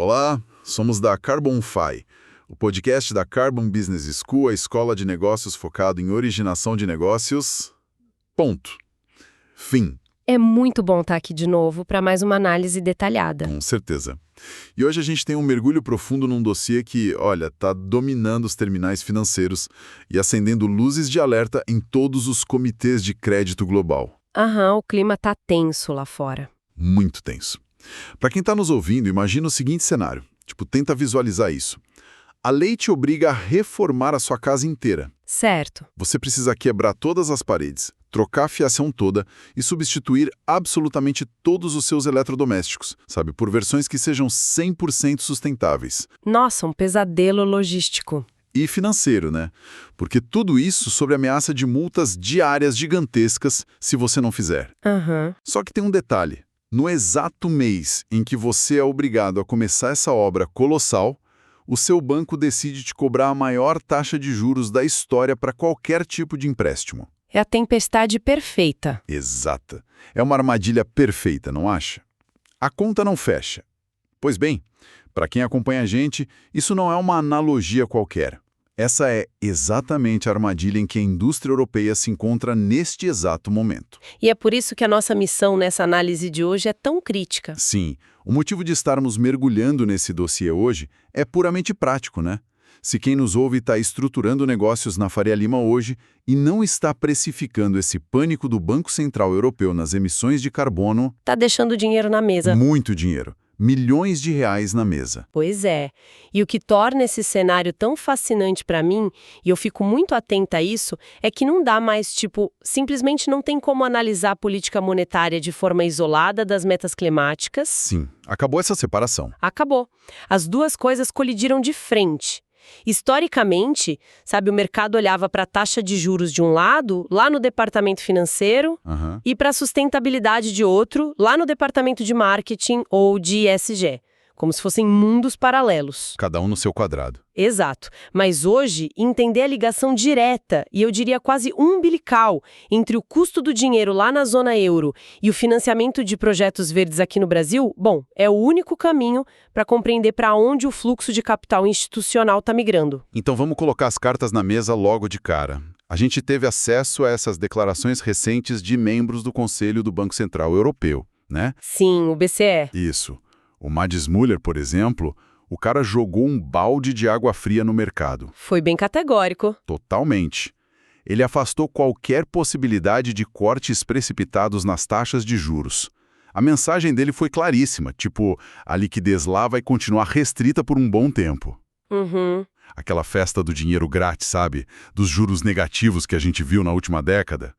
Olá, somos da CarbonFi, o podcast da Carbon Business School, a escola de negócios focado em originação de negócios. Ponto. Fim. É muito bom estar aqui de novo para mais uma análise detalhada. Com certeza. E hoje a gente tem um mergulho profundo num dossiê que, olha, tá dominando os terminais financeiros e acendendo luzes de alerta em todos os comitês de crédito global. O clima tá tenso lá fora. Muito tenso. Para quem está nos ouvindo, imagina o seguinte cenário. Tenta visualizar isso. A lei te obriga a reformar a sua casa inteira. Certo. Você precisa quebrar todas as paredes, trocar a fiação toda e substituir absolutamente todos os seus eletrodomésticos, por versões que sejam 100% sustentáveis. Nossa, um pesadelo logístico. E financeiro, né? Porque tudo isso sob ameaça de multas diárias gigantescas se você não fizer. Só que tem um detalhe. No exato mês em que você é obrigado a começar essa obra colossal, o seu banco decide te cobrar a maior taxa de juros da história para qualquer tipo de empréstimo. É a tempestade perfeita. Exata. É uma armadilha perfeita, não acha? A conta não fecha. Pois bem, para quem acompanha a gente, isso não é uma analogia qualquer. Essa é exatamente a armadilha em que a indústria europeia se encontra neste exato momento. E é por isso que a nossa missão nessa análise de hoje é tão crítica. Sim, o motivo de estarmos mergulhando nesse dossiê hoje é puramente prático, né? Se quem nos ouve está estruturando negócios na Faria Lima hoje e não está precificando esse pânico do Banco Central Europeu nas emissões de carbono... Tá deixando dinheiro na mesa. Muito dinheiro. Milhões de reais na mesa. Pois é. E o que torna esse cenário tão fascinante para mim, e eu fico muito atenta a isso, é que não dá mais, simplesmente não tem como analisar a política monetária de forma isolada das metas climáticas. Sim, acabou essa separação. Acabou. As duas coisas colidiram de frente. Historicamente, o mercado olhava para a taxa de juros de um lado, lá no departamento financeiro, e para a sustentabilidade de outro, lá no departamento de marketing ou de ESG, como se fossem mundos paralelos. Cada um no seu quadrado. Exato. Mas hoje, entender a ligação direta, e eu diria quase umbilical, entre o custo do dinheiro lá na zona euro e o financiamento de projetos verdes aqui no Brasil, é o único caminho para compreender para onde o fluxo de capital institucional está migrando. Então vamos colocar as cartas na mesa logo de cara. A gente teve acesso a essas declarações recentes de membros do Conselho do Banco Central Europeu, né? Sim, o BCE. Isso. O Mads Muller, por exemplo, o cara jogou um balde de água fria no mercado. Foi bem categórico. Totalmente. Ele afastou qualquer possibilidade de cortes precipitados nas taxas de juros. A mensagem dele foi claríssima, a liquidez lá vai continuar restrita por um bom tempo. Aquela festa do dinheiro grátis, dos juros negativos que a gente viu na última década.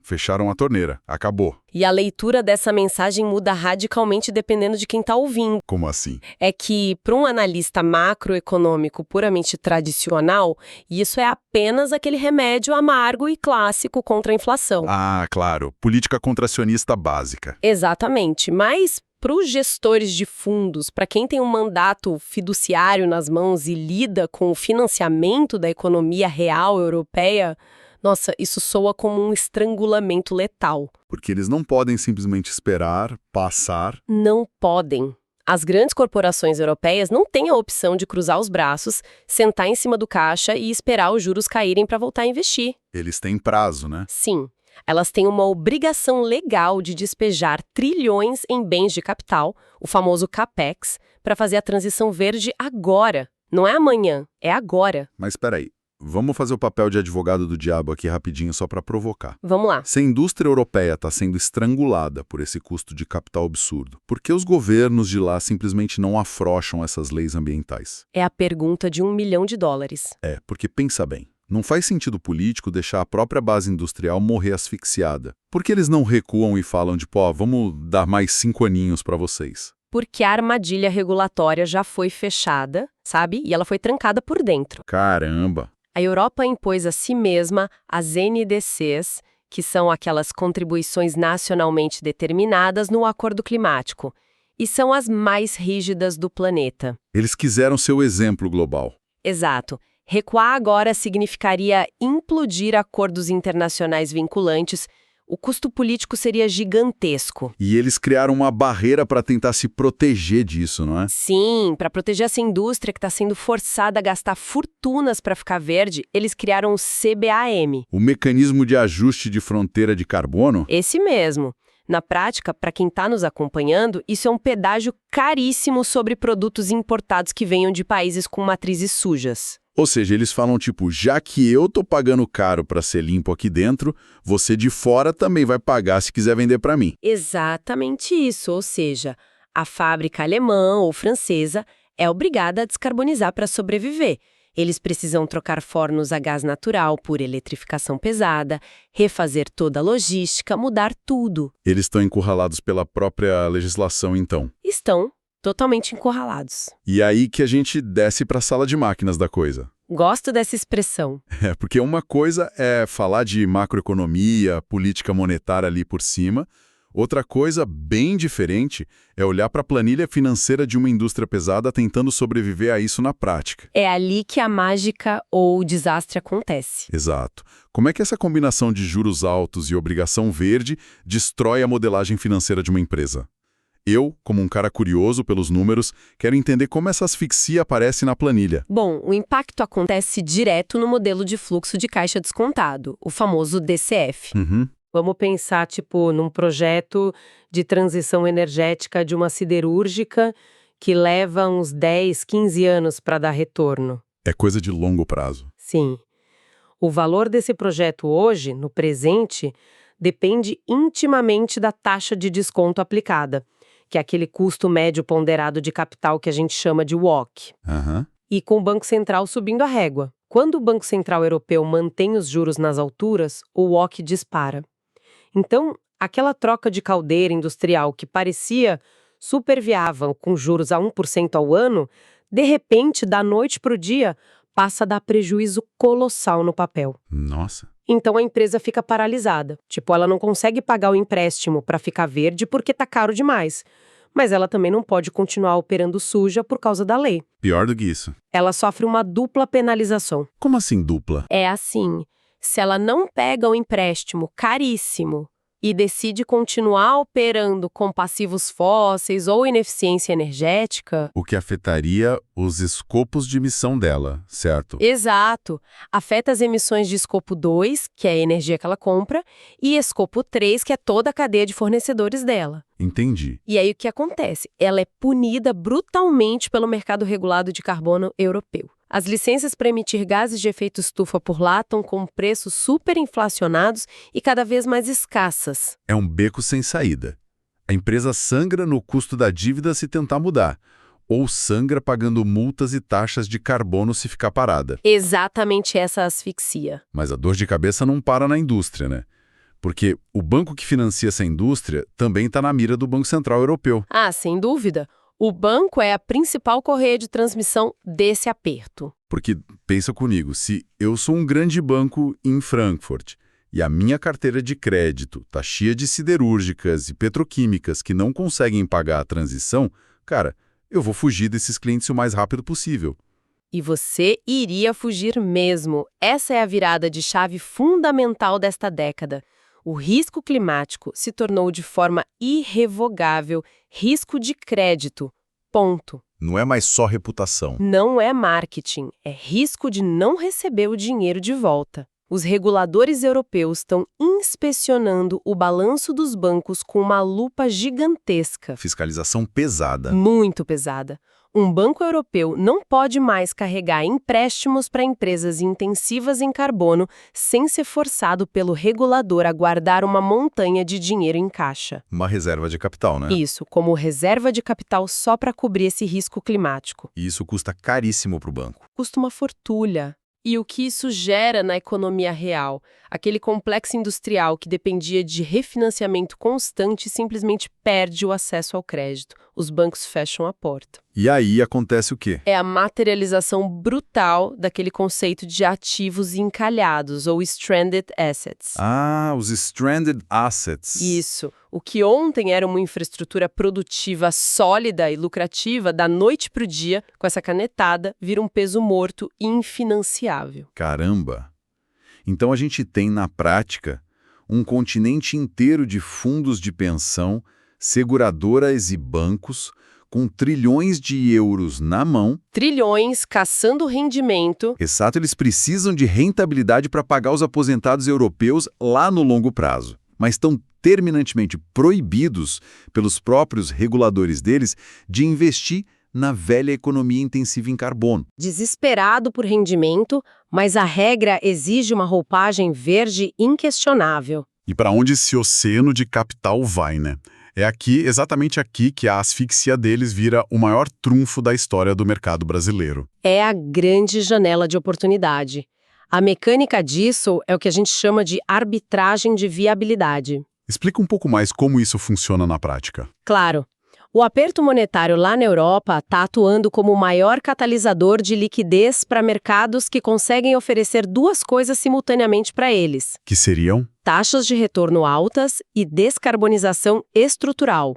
Fecharam a torneira. Acabou. E a leitura dessa mensagem muda radicalmente dependendo de quem está ouvindo. Como assim? É que, para um analista macroeconômico puramente tradicional, isso é apenas aquele remédio amargo e clássico contra a inflação. Ah, claro. Política contracionista básica. Exatamente. Mas, para os gestores de fundos, para quem tem um mandato fiduciário nas mãos e lida com o financiamento da economia real europeia... Nossa, isso soa como um estrangulamento letal. Porque eles não podem simplesmente esperar, passar. Não podem. As grandes corporações europeias não têm a opção de cruzar os braços, sentar em cima do caixa e esperar os juros caírem para voltar a investir. Eles têm prazo, né? Sim. Elas têm uma obrigação legal de despejar trilhões em bens de capital, o famoso CAPEX, para fazer a transição verde agora. Não é amanhã, é agora. Mas espera aí. Vamos fazer o papel de advogado do diabo aqui rapidinho só para provocar. Vamos lá. Se a indústria europeia está sendo estrangulada por esse custo de capital absurdo, por que os governos de lá simplesmente não afrouxam essas leis ambientais? É a pergunta de $1 milhão. Porque pensa bem, não faz sentido político deixar a própria base industrial morrer asfixiada. Por que eles não recuam e falam vamos dar mais 5 aninhos para vocês? Porque a armadilha regulatória já foi fechada, e ela foi trancada por dentro. Caramba! A Europa impôs a si mesma as NDCs, que são aquelas contribuições nacionalmente determinadas no Acordo Climático, e são as mais rígidas do planeta. Eles quiseram ser o exemplo global. Exato. Recuar agora significaria implodir acordos internacionais vinculantes, O custo político seria gigantesco. E eles criaram uma barreira para tentar se proteger disso, não é? Sim, para proteger essa indústria que está sendo forçada a gastar fortunas para ficar verde, eles criaram o CBAM. O mecanismo de ajuste de fronteira de carbono? Esse mesmo. Na prática, para quem está nos acompanhando, isso é um pedágio caríssimo sobre produtos importados que venham de países com matrizes sujas. Ou seja, eles falam tipo, já que eu tô pagando caro para ser limpo aqui dentro, você de fora também vai pagar se quiser vender para mim. Exatamente isso, ou seja, a fábrica alemã ou francesa é obrigada a descarbonizar para sobreviver. Eles precisam trocar fornos a gás natural por eletrificação pesada, refazer toda a logística, mudar tudo. Eles estão encurralados pela própria legislação, então. Estão totalmente encurralados. E aí que a gente desce para a sala de máquinas da coisa. Gosto dessa expressão. Porque uma coisa é falar de macroeconomia, política monetária ali por cima. Outra coisa bem diferente é olhar para a planilha financeira de uma indústria pesada tentando sobreviver a isso na prática. É ali que a mágica ou o desastre acontece. Exato. Como é que essa combinação de juros altos e obrigação verde destrói a modelagem financeira de uma empresa? Eu, como um cara curioso pelos números, quero entender como essa asfixia aparece na planilha. Bom, o impacto acontece direto no modelo de fluxo de caixa descontado, o famoso DCF. Vamos pensar, tipo, num projeto de transição energética de uma siderúrgica que leva uns 10, 15 anos para dar retorno. É coisa de longo prazo. Sim. O valor desse projeto hoje, no presente, depende intimamente da taxa de desconto aplicada, que é aquele custo médio ponderado de capital que a gente chama de WACC. E com o Banco Central subindo a régua. Quando o Banco Central Europeu mantém os juros nas alturas, o WACC dispara. Então, aquela troca de caldeira industrial que parecia super viável com juros a 1% ao ano, de repente, da noite para o dia, passa a dar prejuízo colossal no papel. Nossa. Então a empresa fica paralisada. Tipo, ela não consegue pagar o empréstimo para ficar verde porque tá caro demais. Mas ela também não pode continuar operando suja por causa da lei. Pior do que isso. Ela sofre uma dupla penalização. Como assim dupla? É assim. Se ela não pega o empréstimo caríssimo e decide continuar operando com passivos fósseis ou ineficiência energética... O que afetaria os escopos de emissão dela, certo? Exato. Afeta as emissões de escopo 2, que é a energia que ela compra, e escopo 3, que é toda a cadeia de fornecedores dela. Entendi. E aí o que acontece? Ela é punida brutalmente pelo mercado regulado de carbono europeu. As licenças para emitir gases de efeito estufa por lá estão com preços superinflacionados e cada vez mais escassas. É um beco sem saída. A empresa sangra no custo da dívida se tentar mudar, ou sangra pagando multas e taxas de carbono se ficar parada. Exatamente essa asfixia. Mas a dor de cabeça não para na indústria, né? Porque o banco que financia essa indústria também está na mira do Banco Central Europeu. Ah, sem dúvida. O banco é a principal correia de transmissão desse aperto. Porque, pensa comigo, se eu sou um grande banco em Frankfurt e a minha carteira de crédito está cheia de siderúrgicas e petroquímicas que não conseguem pagar a transição, cara, eu vou fugir desses clientes o mais rápido possível. E você iria fugir mesmo. Essa é a virada de chave fundamental desta década. O risco climático se tornou de forma irrevogável risco de crédito. Ponto. Não é mais só reputação. Não é marketing, é risco de não receber o dinheiro de volta. Os reguladores europeus estão inspecionando o balanço dos bancos com uma lupa gigantesca. Fiscalização pesada. Muito pesada. Um banco europeu não pode mais carregar empréstimos para empresas intensivas em carbono sem ser forçado pelo regulador a guardar uma montanha de dinheiro em caixa. Uma reserva de capital, né? Isso, como reserva de capital só para cobrir esse risco climático. E isso custa caríssimo para o banco. Custa uma fortuna. E o que isso gera na economia real? Aquele complexo industrial que dependia de refinanciamento constante simplesmente perde o acesso ao crédito. Os bancos fecham a porta. E aí acontece o quê? É a materialização brutal daquele conceito de ativos encalhados, ou stranded assets. Ah, os stranded assets. Isso. O que ontem era uma infraestrutura produtiva sólida e lucrativa, da noite para o dia, com essa canetada, vira um peso morto e infinanciável. Caramba! Então a gente tem, na prática, Um continente inteiro de fundos de pensão, seguradoras e bancos, com trilhões de euros na mão. Trilhões caçando rendimento. Exato, eles precisam de rentabilidade para pagar os aposentados europeus lá no longo prazo, mas estão terminantemente proibidos pelos próprios reguladores deles de investir na velha economia intensiva em carbono. Desesperado por rendimento, mas a regra exige uma roupagem verde inquestionável. E para onde esse oceano de capital vai, né? É aqui, exatamente aqui, que a asfixia deles vira o maior trunfo da história do mercado brasileiro. É a grande janela de oportunidade. A mecânica disso é o que a gente chama de arbitragem de viabilidade. Explica um pouco mais como isso funciona na prática. Claro. O aperto monetário lá na Europa está atuando como o maior catalisador de liquidez para mercados que conseguem oferecer duas coisas simultaneamente para eles: Que seriam? taxas de retorno altas e descarbonização estrutural.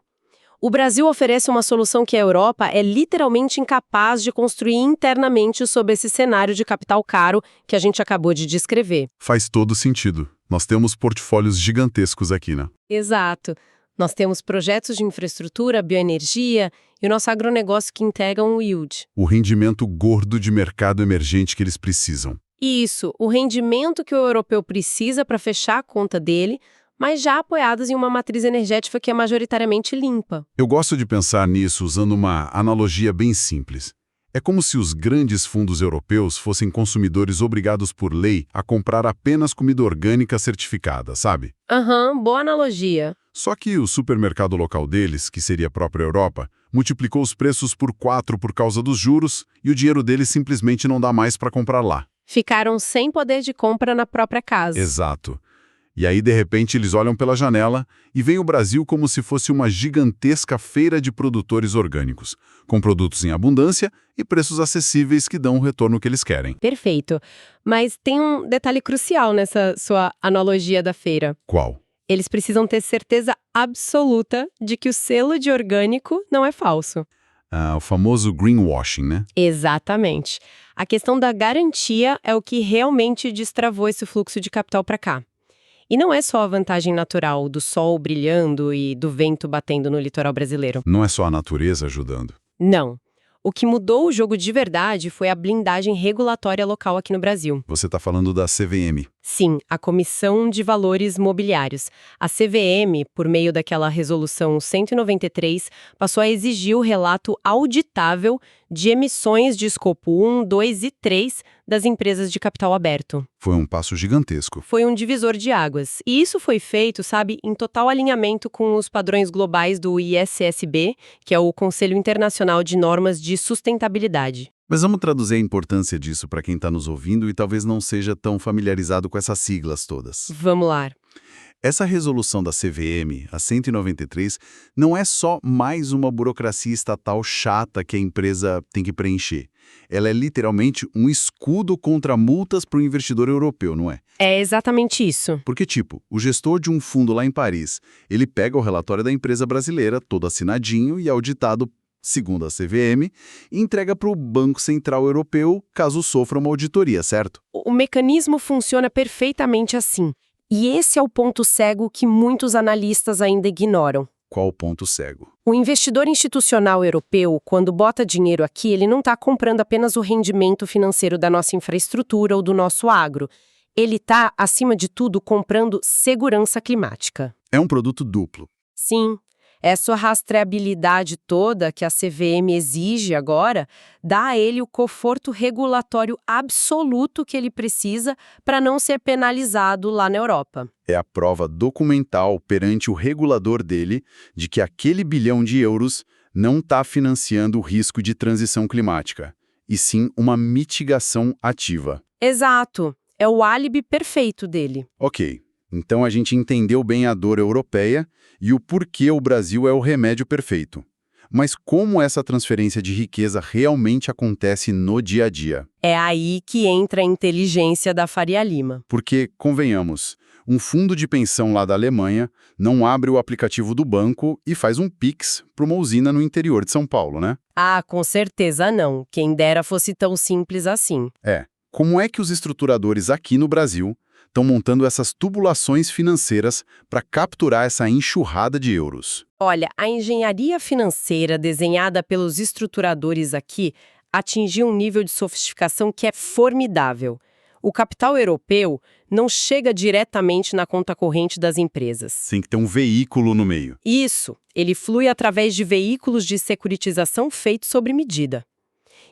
O Brasil oferece uma solução que a Europa é literalmente incapaz de construir internamente sob esse cenário de capital caro que a gente acabou de descrever. Faz todo sentido. Nós temos portfólios gigantescos aqui, né? Exato. Nós temos projetos de infraestrutura, bioenergia e o nosso agronegócio que integram o yield. O rendimento gordo de mercado emergente que eles precisam. Isso, o rendimento que o europeu precisa para fechar a conta dele, mas já apoiados em uma matriz energética que é majoritariamente limpa. Eu gosto de pensar nisso usando uma analogia bem simples. É como se os grandes fundos europeus fossem consumidores obrigados por lei a comprar apenas comida orgânica certificada, sabe? Boa analogia. Só que o supermercado local deles, que seria a própria Europa, multiplicou os preços por 4 por causa dos juros e o dinheiro deles simplesmente não dá mais para comprar lá. Ficaram sem poder de compra na própria casa. Exato. E aí, de repente, eles olham pela janela e veem o Brasil como se fosse uma gigantesca feira de produtores orgânicos, com produtos em abundância e preços acessíveis que dão o retorno que eles querem. Perfeito. Mas tem um detalhe crucial nessa sua analogia da feira. Qual? Eles precisam ter certeza absoluta de que o selo de orgânico não é falso. O famoso greenwashing, né? Exatamente. A questão da garantia é o que realmente destravou esse fluxo de capital para cá. E não é só a vantagem natural do sol brilhando e do vento batendo no litoral brasileiro. Não é só a natureza ajudando. Não. O que mudou o jogo de verdade foi a blindagem regulatória local aqui no Brasil. Você está falando da CVM. Sim, a Comissão de Valores Mobiliários. A CVM, por meio daquela resolução 193, passou a exigir o relato auditável de emissões de escopo 1, 2 e 3 das empresas de capital aberto. Foi um passo gigantesco. Foi um divisor de águas. E isso foi feito, sabe, em total alinhamento com os padrões globais do ISSB, que é o Conselho Internacional de Normas de Sustentabilidade. Mas vamos traduzir a importância disso para quem está nos ouvindo e talvez não seja tão familiarizado com essas siglas todas. Vamos lá. Essa resolução da CVM, a 193, não é só mais uma burocracia estatal chata que a empresa tem que preencher. Ela é literalmente um escudo contra multas para o investidor europeu, não é? É exatamente isso. Porque, tipo, o gestor de um fundo lá em Paris, ele pega o relatório da empresa brasileira, todo assinadinho e auditado segundo a CVM, e entrega para o Banco Central Europeu caso sofra uma auditoria, certo? O mecanismo funciona perfeitamente assim. E esse é o ponto cego que muitos analistas ainda ignoram. Qual o ponto cego? O investidor institucional europeu, quando bota dinheiro aqui, ele não está comprando apenas o rendimento financeiro da nossa infraestrutura ou do nosso agro. Ele está, acima de tudo, comprando segurança climática. É um produto duplo. Sim. Essa rastreabilidade toda que a CVM exige agora dá a ele o conforto regulatório absoluto que ele precisa para não ser penalizado lá na Europa. É a prova documental perante o regulador dele de que aquele bilhão de euros não está financiando o risco de transição climática, e sim uma mitigação ativa. Exato. É o álibi perfeito dele. Ok. Então a gente entendeu bem a dor europeia e o porquê o Brasil é o remédio perfeito. Mas como essa transferência de riqueza realmente acontece no dia a dia? É aí que entra a inteligência da Faria Lima. Porque, convenhamos, um fundo de pensão lá da Alemanha não abre o aplicativo do banco e faz um Pix para uma usina no interior de São Paulo, né? Ah, com certeza não. Quem dera fosse tão simples assim. Como é que os estruturadores aqui no Brasil estão montando essas tubulações financeiras para capturar essa enxurrada de euros. Olha, a engenharia financeira desenhada pelos estruturadores aqui atingiu um nível de sofisticação que é formidável. O capital europeu não chega diretamente na conta corrente das empresas. Tem que ter um veículo no meio. Isso, ele flui através de veículos de securitização feitos sob medida.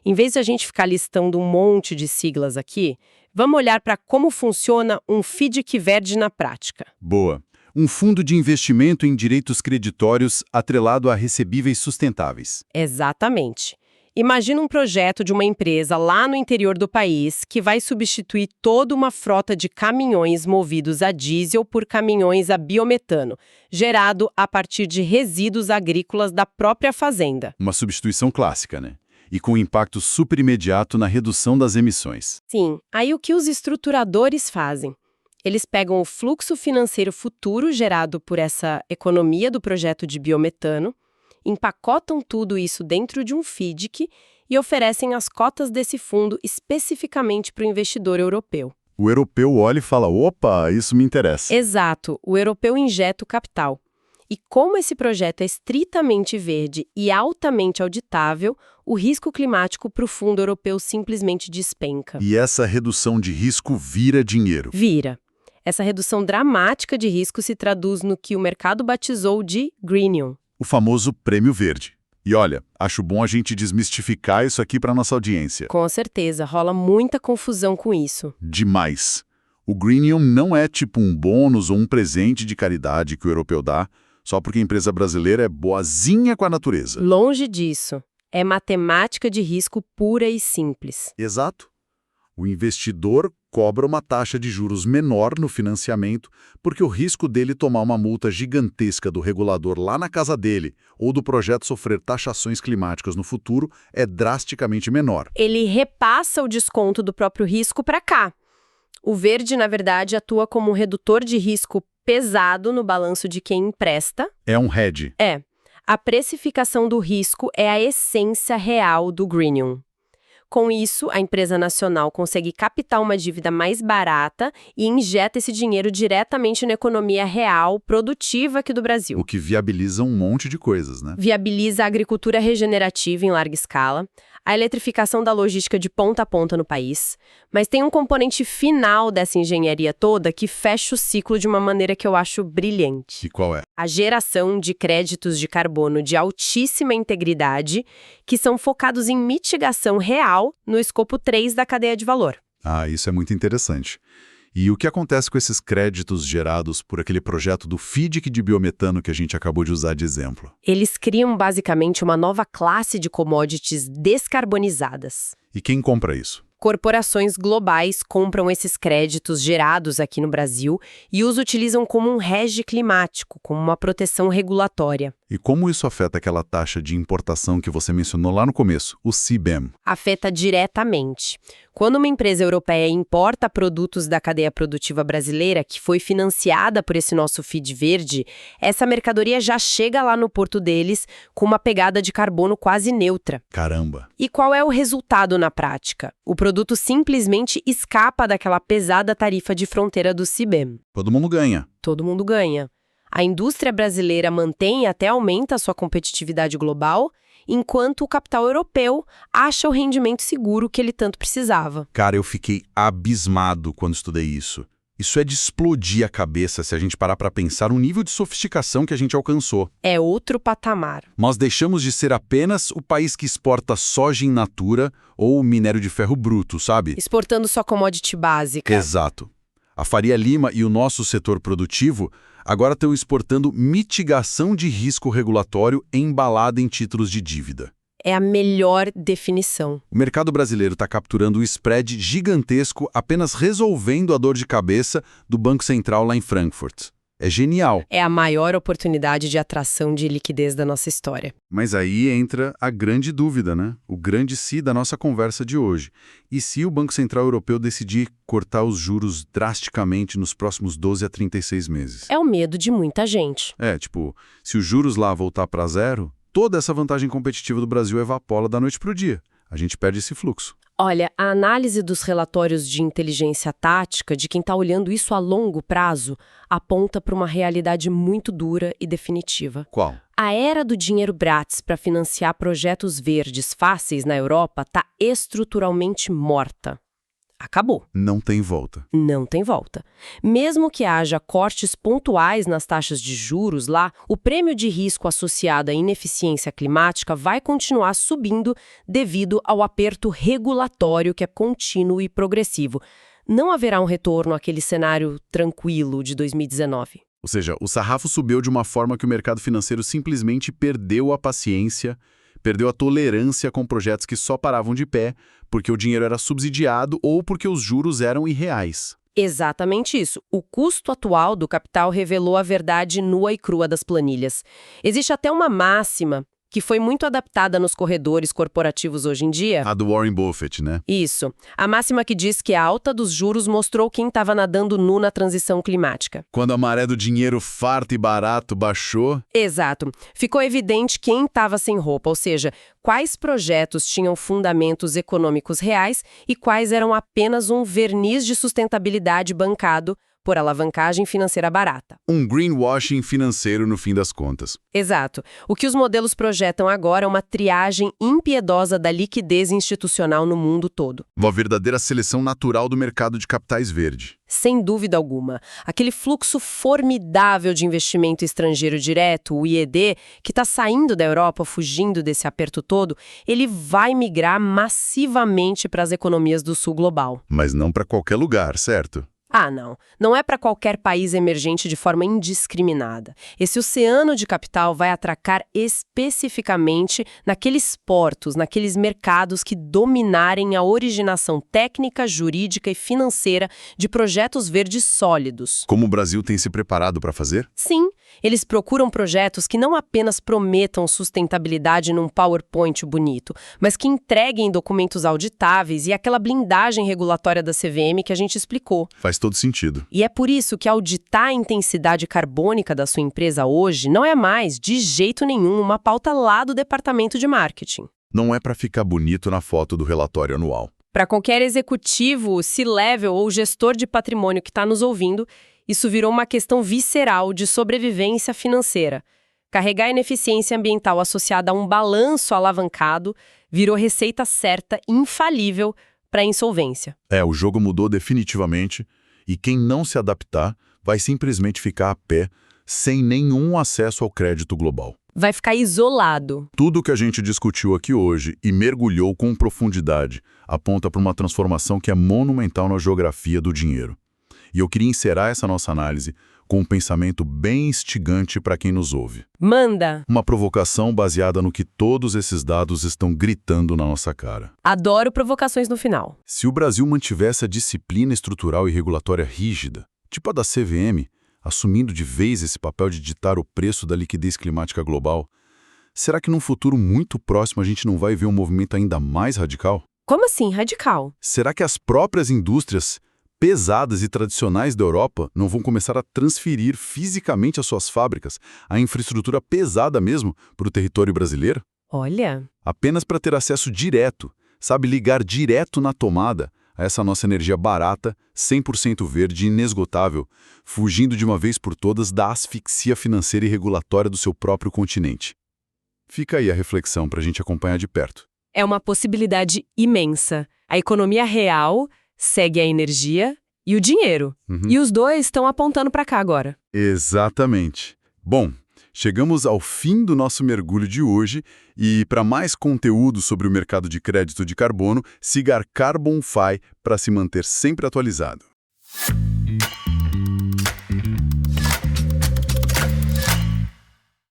Em vez de a gente ficar listando um monte de siglas aqui, vamos olhar para como funciona um FDIC verde na prática. Boa. Um fundo de investimento em direitos creditórios atrelado a recebíveis sustentáveis. Exatamente. Imagina um projeto de uma empresa lá no interior do país que vai substituir toda uma frota de caminhões movidos a diesel por caminhões a biometano, gerado a partir de resíduos agrícolas da própria fazenda. Uma substituição clássica, né? E com impacto super imediato na redução das emissões. Sim, aí o que os estruturadores fazem? Eles pegam o fluxo financeiro futuro gerado por essa economia do projeto de biometano, empacotam tudo isso dentro de um FDIC e oferecem as cotas desse fundo especificamente para o investidor europeu. O europeu olha e fala, opa, isso me interessa. Exato, o europeu injeta o capital. E como esse projeto é estritamente verde e altamente auditável, o risco climático para o fundo europeu simplesmente despenca. E essa redução de risco vira dinheiro. Vira. Essa redução dramática de risco se traduz no que o mercado batizou de Greenium. O famoso prêmio verde. E olha, acho bom a gente desmistificar isso aqui para nossa audiência. Com certeza, rola muita confusão com isso. Demais. O Greenium não é tipo um bônus ou um presente de caridade que o europeu dá, só porque a empresa brasileira é boazinha com a natureza. Longe disso. É matemática de risco pura e simples. Exato. O investidor cobra uma taxa de juros menor no financiamento porque o risco dele tomar uma multa gigantesca do regulador lá na casa dele ou do projeto sofrer taxações climáticas no futuro é drasticamente menor. Ele repassa o desconto do próprio risco para cá. O verde, na verdade, atua como um redutor de risco pesado no balanço de quem empresta. É um hedge. É. A precificação do risco é a essência real do Greenium. Com isso, a empresa nacional consegue captar uma dívida mais barata e injeta esse dinheiro diretamente na economia real, produtiva aqui do Brasil. O que viabiliza um monte de coisas, né? Viabiliza a agricultura regenerativa em larga escala, a eletrificação da logística de ponta a ponta no país, mas tem um componente final dessa engenharia toda que fecha o ciclo de uma maneira que eu acho brilhante. E qual é? A geração de créditos de carbono de altíssima integridade que são focados em mitigação real no escopo 3 da cadeia de valor. Ah, isso é muito interessante. E o que acontece com esses créditos gerados por aquele projeto do FDIC de biometano que a gente acabou de usar de exemplo? Eles criam basicamente uma nova classe de commodities descarbonizadas. E quem compra isso? Corporações globais compram esses créditos gerados aqui no Brasil e os utilizam como um hedge climático, como uma proteção regulatória. E como isso afeta aquela taxa de importação que você mencionou lá no começo, o CBAM? Afeta diretamente. Quando uma empresa europeia importa produtos da cadeia produtiva brasileira, que foi financiada por esse nosso FID verde, essa mercadoria já chega lá no porto deles com uma pegada de carbono quase neutra. Caramba! E qual é o resultado na prática? O produto simplesmente escapa daquela pesada tarifa de fronteira do CBAM. Todo mundo ganha. Todo mundo ganha. A indústria brasileira mantém e até aumenta a sua competitividade global, enquanto o capital europeu acha o rendimento seguro que ele tanto precisava. Cara, eu fiquei abismado quando estudei isso. Isso é de explodir a cabeça se a gente parar para pensar o nível de sofisticação que a gente alcançou. É outro patamar. Nós deixamos de ser apenas o país que exporta soja in natura ou minério de ferro bruto, sabe? Exportando só commodity básica. Exato. A Faria Lima e o nosso setor produtivo agora estão exportando mitigação de risco regulatório embalada em títulos de dívida. É a melhor definição. O mercado brasileiro está capturando um spread gigantesco apenas resolvendo a dor de cabeça do Banco Central lá em Frankfurt. É genial. É a maior oportunidade de atração de liquidez da nossa história. Mas aí entra a grande dúvida, né? O grande se da nossa conversa de hoje. E se o Banco Central Europeu decidir cortar os juros drasticamente nos próximos 12 a 36 meses? É o medo de muita gente. Se os juros lá voltar para zero, toda essa vantagem competitiva do Brasil evapora da noite para o dia. A gente perde esse fluxo. Olha, a análise dos relatórios de inteligência tática de quem está olhando isso a longo prazo aponta para uma realidade muito dura e definitiva. Qual? A era do dinheiro grátis para financiar projetos verdes fáceis na Europa está estruturalmente morta. Acabou. Não tem volta. Não tem volta. Mesmo que haja cortes pontuais nas taxas de juros lá, o prêmio de risco associado à ineficiência climática vai continuar subindo devido ao aperto regulatório que é contínuo e progressivo. Não haverá um retorno àquele cenário tranquilo de 2019. Ou seja, o sarrafo subiu de uma forma que o mercado financeiro simplesmente perdeu a paciência, perdeu a tolerância com projetos que só paravam de pé porque o dinheiro era subsidiado ou porque os juros eram irreais. Exatamente isso. O custo atual do capital revelou a verdade nua e crua das planilhas. Existe até uma máxima que foi muito adaptada nos corredores corporativos hoje em dia. A do Warren Buffett, né? Isso. A máxima que diz que a alta dos juros mostrou quem estava nadando nu na transição climática. Quando a maré do dinheiro farto e barato baixou... Exato. Ficou evidente quem estava sem roupa, ou seja, quais projetos tinham fundamentos econômicos reais e quais eram apenas um verniz de sustentabilidade bancado por alavancagem financeira barata. Um greenwashing financeiro no fim das contas. Exato. O que os modelos projetam agora é uma triagem impiedosa da liquidez institucional no mundo todo. Uma verdadeira seleção natural do mercado de capitais verde. Sem dúvida alguma. Aquele fluxo formidável de investimento estrangeiro direto, o IED, que está saindo da Europa, fugindo desse aperto todo, ele vai migrar massivamente para as economias do sul global. Mas não para qualquer lugar, certo? Ah, não. Não é para qualquer país emergente de forma indiscriminada. Esse oceano de capital vai atracar especificamente naqueles portos, naqueles mercados que dominarem a originação técnica, jurídica e financeira de projetos verdes sólidos. Como o Brasil tem se preparado para fazer? Sim, eles procuram projetos que não apenas prometam sustentabilidade num PowerPoint bonito, mas que entreguem documentos auditáveis e aquela blindagem regulatória da CVM que a gente explicou. Faz todo sentido. E é por isso que auditar a intensidade carbônica da sua empresa hoje não é mais, de jeito nenhum, uma pauta lá do departamento de marketing. Não é para ficar bonito na foto do relatório anual. Para qualquer executivo, C-level ou gestor de patrimônio que está nos ouvindo, isso virou uma questão visceral de sobrevivência financeira. Carregar a ineficiência ambiental associada a um balanço alavancado virou receita certa, infalível, para a insolvência. O jogo mudou definitivamente. E quem não se adaptar vai simplesmente ficar a pé, sem nenhum acesso ao crédito global. Vai ficar isolado. Tudo que a gente discutiu aqui hoje e mergulhou com profundidade aponta para uma transformação que é monumental na geografia do dinheiro. E eu queria encerrar essa nossa análise com um pensamento bem instigante para quem nos ouve. Manda! Uma provocação baseada no que todos esses dados estão gritando na nossa cara. Adoro provocações no final. Se o Brasil mantivesse a disciplina estrutural e regulatória rígida, tipo a da CVM, assumindo de vez esse papel de ditar o preço da liquidez climática global, será que num futuro muito próximo a gente não vai ver um movimento ainda mais radical? Como assim, radical? Será que as próprias indústrias pesadas e tradicionais da Europa não vão começar a transferir fisicamente as suas fábricas, a infraestrutura pesada mesmo, para o território brasileiro? Olha... Apenas para ter acesso direto, sabe, ligar direto na tomada a essa nossa energia barata, 100% verde e inesgotável, fugindo de uma vez por todas da asfixia financeira e regulatória do seu próprio continente. Fica aí a reflexão para a gente acompanhar de perto. É uma possibilidade imensa. A economia real segue a energia e o dinheiro. E os dois estão apontando para cá agora. Exatamente. Bom, chegamos ao fim do nosso mergulho de hoje e para mais conteúdo sobre o mercado de crédito de carbono, siga a CarbonFi para se manter sempre atualizado.